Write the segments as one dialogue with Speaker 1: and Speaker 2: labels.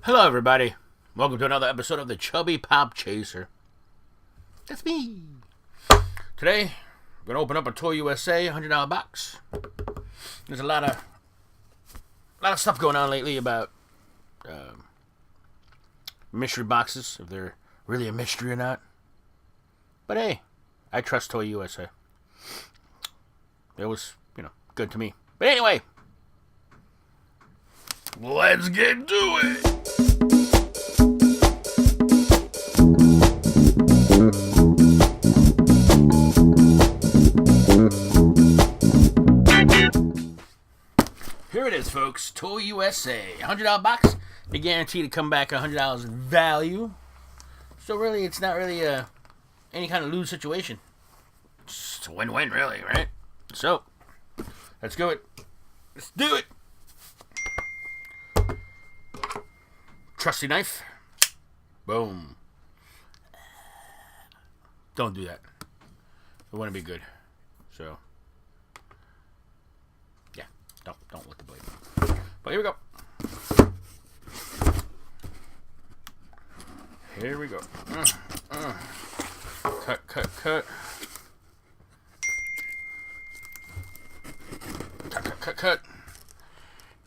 Speaker 1: Hello, everybody. Welcome to another episode of the ChubbyPopChaser. That's me. Today, we're going to open up a Toy USA $100 box. There's a lot of stuff going on lately about mystery boxes, if they're really a mystery or not. But hey, I trust Toy USA. It was, good to me. But anyway, let's get to it. Here it is, folks. Toy USA, $100 box. They guarantee to come back $100 in value. So really, it's not really any kind of lose situation. It's a win-win, really, right? So, let's go it. Let's do it. Trusty knife. Boom. Don't do that. It wouldn't be good. So, yeah, don't lick the blade. But here we go. Here we go. Cut. Cut.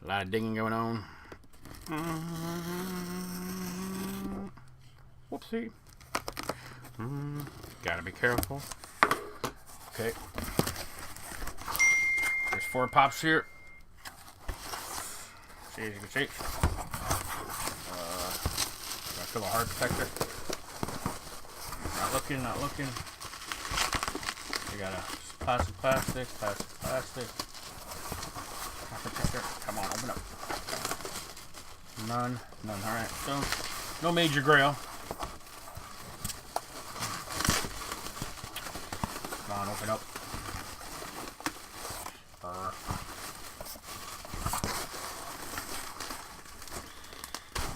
Speaker 1: A lot of digging going on. Whoopsie. Gotta be careful. Okay. There's 4 pops here. See, as you can see. Gotta fill a hard protector. Not looking. You got a plastic. Protector. Come on, open up. None. Alright, so no major grail. Come on, open up. I'm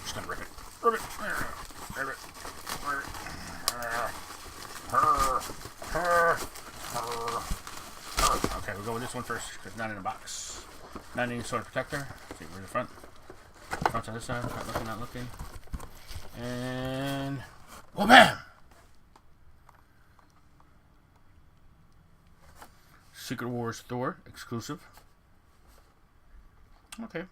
Speaker 1: just gonna rip it. Okay, we'll go with this one first, because it's not in a box. Not any sort of protector. Let's see, where's the front? Front's on this side. Not looking. And... oh, bam! Secret Wars Thor exclusive. Okay.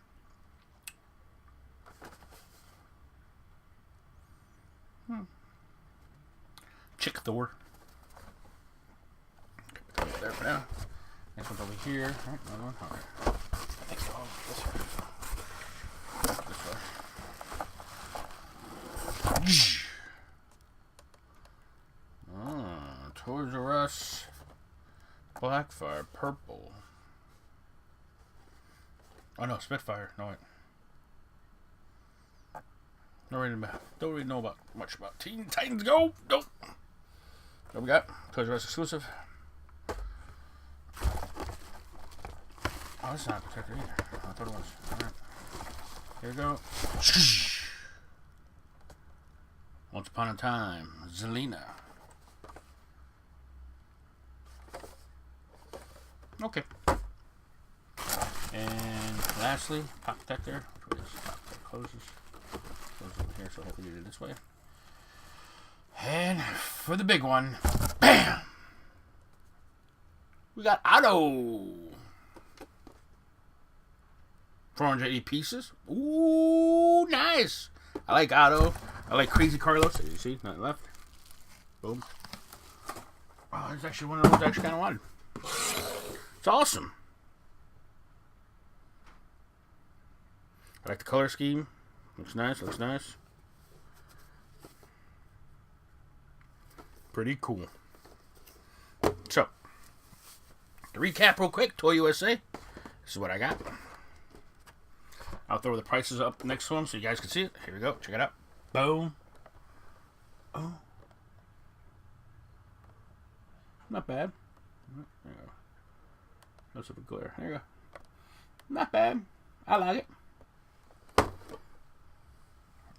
Speaker 1: Chick Thor. Okay, put that there for now. Next one's over here. Alright, another one. Alright. I think so. This way. Toys R Us. Blackfire. Purple. Oh no, Spitfire. No, wait. Don't really know much about Teen Titans Go. Nope. What we got? Toys R Us exclusive. Oh, this is not a protector either. I thought it was. Alright. Here we go. Once Upon a Time. Zelina. Okay. And lastly, pop protector. Pop protector closes. Closes over here, so hopefully do it this way. And for the big one, bam! We got Otto. 480 pieces. Ooh, nice. I like Otto. I like Crazy Carlos. As you see, nothing left. Boom. Oh, it's actually one of those I actually kind of wanted. It's awesome. I like the color scheme. Looks nice. Pretty cool. So, to recap real quick, Toy USA. This is what I got. I'll throw the prices up next to them so you guys can see it. Here we go. Check it out. Boom. Oh. Not bad. There you go. No super glare. There you go. Not bad. I like it.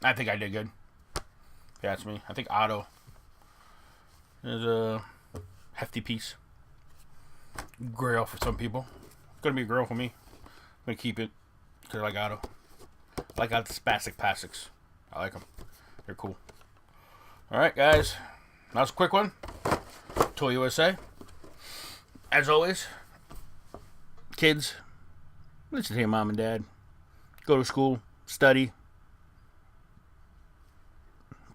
Speaker 1: I think I did good. Yeah, that's me. I think Otto is a hefty piece. Grail for some people. It's going to be a grail for me. I'm going to keep it because I like Otto. I like Otto Spastic Plastics. I like them. They're cool. All right, guys. That was a quick one. Toy USA. As always, kids, listen to your mom and dad. Go to school. Study.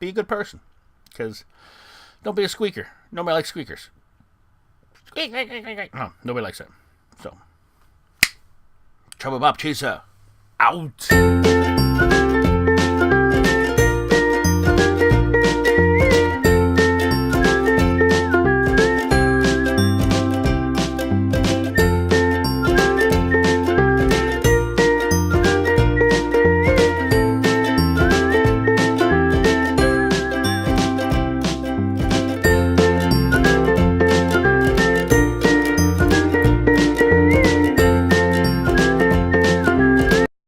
Speaker 1: Be a good person. Because don't be a squeaker. Nobody likes squeakers. Squeak, squeak, squeak, squeak. No, nobody likes that. So, ChubbyPopChaser out.